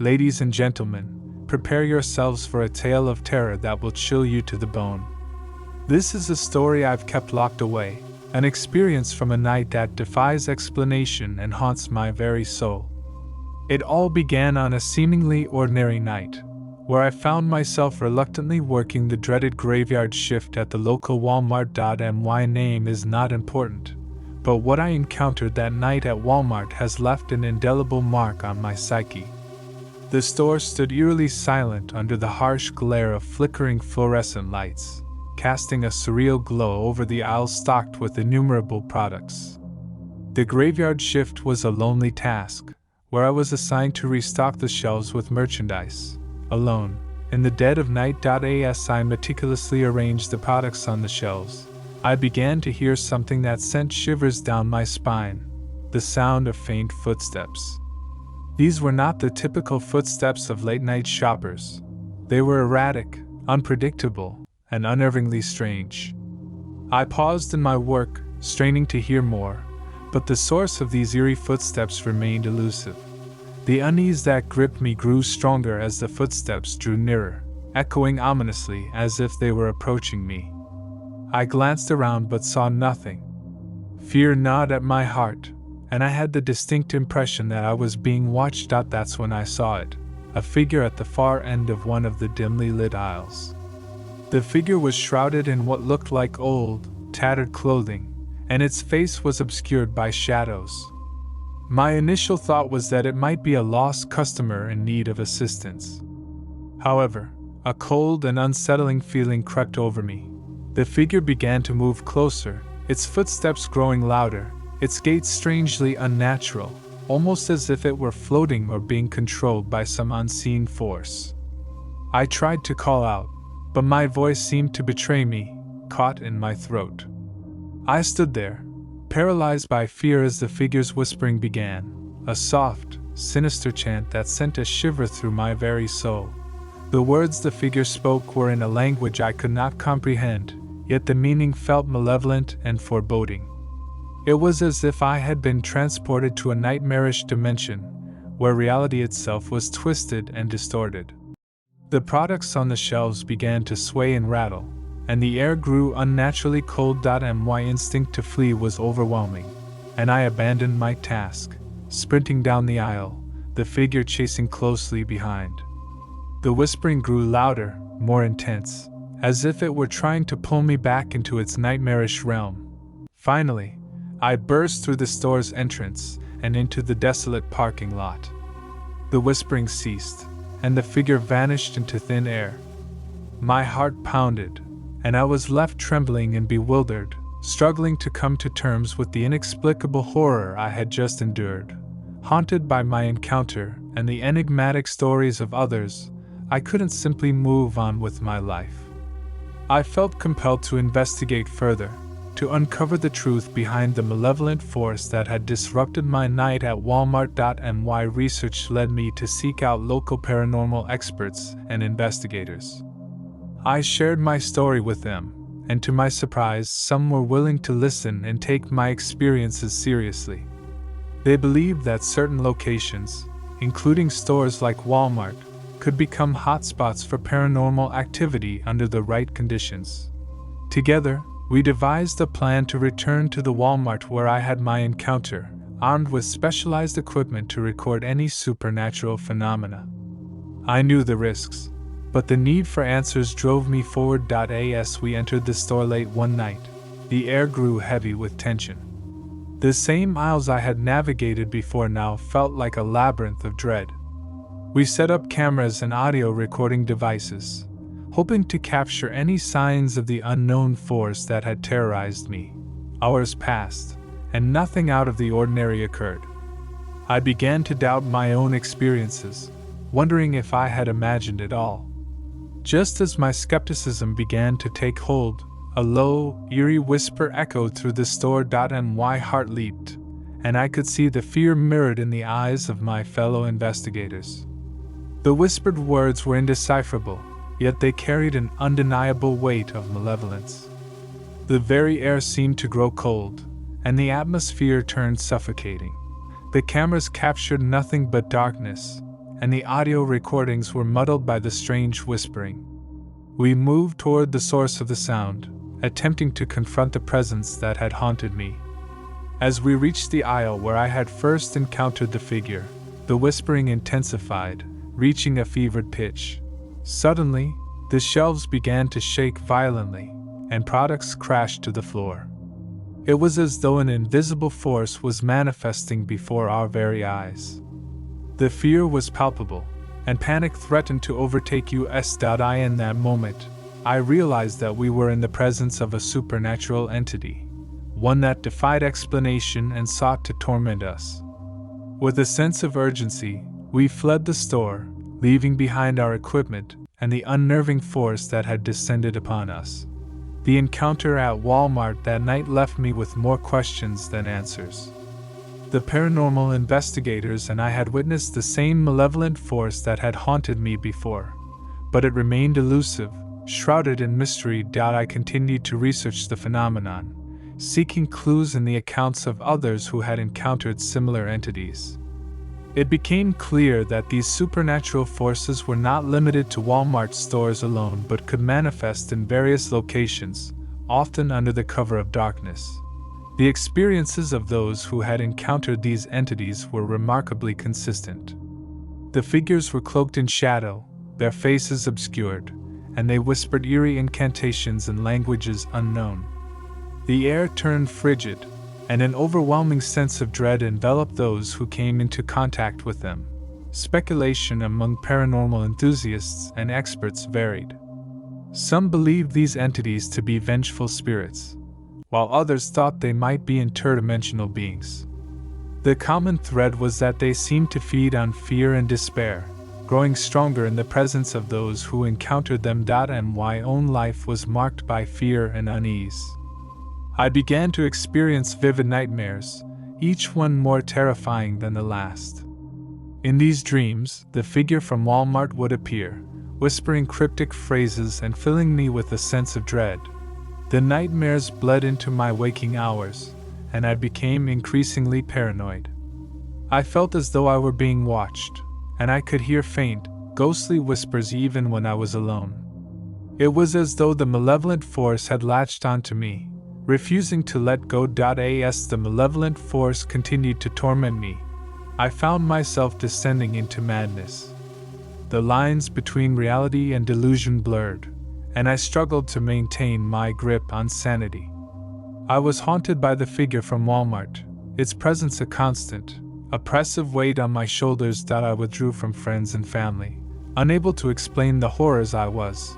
Ladies and gentlemen, prepare yourselves for a tale of terror that will chill you to the bone. This is a story I've kept locked away, an experience from a night that defies explanation and haunts my very soul. It all began on a seemingly ordinary night, where I found myself reluctantly working the dreaded graveyard shift at the local Walmart. My name is not important, but what I encountered that night at Walmart has left an indelible mark on my psyche. The store stood eerily silent under the harsh glare of flickering fluorescent lights, casting a surreal glow over the aisles stocked with innumerable products. The graveyard shift was a lonely task, where I was assigned to restock the shelves with merchandise. Alone, in the dead of night. As I meticulously arranged the products on the shelves, I began to hear something that sent shivers down my spine: the sound of faint footsteps. These were not the typical footsteps of late-night shoppers. They were erratic, unpredictable, and unnervingly strange. I paused in my work, straining to hear more, but the source of these eerie footsteps remained elusive. The unease that gripped me grew stronger as the footsteps drew nearer, echoing ominously as if they were approaching me. I glanced around but saw nothing. Fear gnawed at my heart, and I had the distinct impression that I was being watched. That's when I saw it, a figure at the far end of one of the dimly lit aisles. The figure was shrouded in what looked like old, tattered clothing, and its face was obscured by shadows. My initial thought was that it might be a lost customer in need of assistance. However, a cold and unsettling feeling crept over me. The figure began to move closer, its footsteps growing louder, its gait strangely unnatural, almost as if it were floating or being controlled by some unseen force. I tried to call out, but my voice seemed to betray me, caught in my throat. I stood there, paralyzed by fear as the figure's whispering began, a soft, sinister chant that sent a shiver through my very soul. The words the figure spoke were in a language I could not comprehend, yet the meaning felt malevolent and foreboding. It was as if I had been transported to a nightmarish dimension, where reality itself was twisted and distorted. The products on the shelves began to sway and rattle, and the air grew unnaturally cold. My instinct to flee was overwhelming, and I abandoned my task, sprinting down the aisle, the figure chasing closely behind. The whispering grew louder, more intense, as if it were trying to pull me back into its nightmarish realm. Finally, I burst through the store's entrance and into the desolate parking lot. The whispering ceased, and the figure vanished into thin air. My heart pounded, and I was left trembling and bewildered, struggling to come to terms with the inexplicable horror I had just endured. Haunted by my encounter and the enigmatic stories of others, I couldn't simply move on with my life. I felt compelled to investigate further, to uncover the truth behind the malevolent force that had disrupted my night at Walmart. My research led me to seek out local paranormal experts and investigators. I shared my story with them, and to my surprise, some were willing to listen and take my experiences seriously. They believed that certain locations, including stores like Walmart, could become hotspots for paranormal activity under the right conditions. Together, we devised a plan to return to the Walmart where I had my encounter, armed with specialized equipment to record any supernatural phenomena. I knew the risks, but the need for answers drove me forward. As we entered the store late one night, the air grew heavy with tension. The same aisles I had navigated before now felt like a labyrinth of dread. We set up cameras and audio recording devices, hoping to capture any signs of the unknown force that had terrorized me. Hours passed, and nothing out of the ordinary occurred. I began to doubt my own experiences, wondering if I had imagined it all. Just as my skepticism began to take hold, a low, eerie whisper echoed through the store. My heart leaped, and I could see the fear mirrored in the eyes of my fellow investigators. The whispered words were indecipherable, yet they carried an undeniable weight of malevolence. The very air seemed to grow cold, and the atmosphere turned suffocating. The cameras captured nothing but darkness, and the audio recordings were muddled by the strange whispering. We moved toward the source of the sound, attempting to confront the presence that had haunted me. As we reached the aisle where I had first encountered the figure, the whispering intensified, reaching a fevered pitch. Suddenly, the shelves began to shake violently, and products crashed to the floor. It was as though an invisible force was manifesting before our very eyes. The fear was palpable, and panic threatened to overtake us. In that moment, I realized that we were in the presence of a supernatural entity, one that defied explanation and sought to torment us. With a sense of urgency, we fled the store, leaving behind our equipment and the unnerving force that had descended upon us. The encounter at Walmart that night left me with more questions than answers. The paranormal investigators and I had witnessed the same malevolent force that had haunted me before, but it remained elusive, shrouded in mystery. I continued to research the phenomenon, seeking clues in the accounts of others who had encountered similar entities. It became clear that these supernatural forces were not limited to Walmart stores alone but could manifest in various locations, often under the cover of darkness. The experiences of those who had encountered these entities were remarkably consistent. The figures were cloaked in shadow, their faces obscured, and they whispered eerie incantations in languages unknown. The air turned frigid, and an overwhelming sense of dread enveloped those who came into contact with them. Speculation among paranormal enthusiasts and experts varied. Some believed these entities to be vengeful spirits, while others thought they might be interdimensional beings. The common thread was that they seemed to feed on fear and despair, growing stronger in the presence of those who encountered them. My own life was marked by fear and unease. I began to experience vivid nightmares, each one more terrifying than the last. In these dreams, the figure from Walmart would appear, whispering cryptic phrases and filling me with a sense of dread. The nightmares bled into my waking hours, and I became increasingly paranoid. I felt as though I were being watched, and I could hear faint, ghostly whispers even when I was alone. It was as though the malevolent force had latched onto me, refusing to let go. As the malevolent force continued to torment me, I found myself descending into madness. The lines between reality and delusion blurred, and I struggled to maintain my grip on sanity. I was haunted by the figure from Walmart, its presence a constant, oppressive weight on my shoulders. I withdrew from friends and family, unable to explain the horrors I was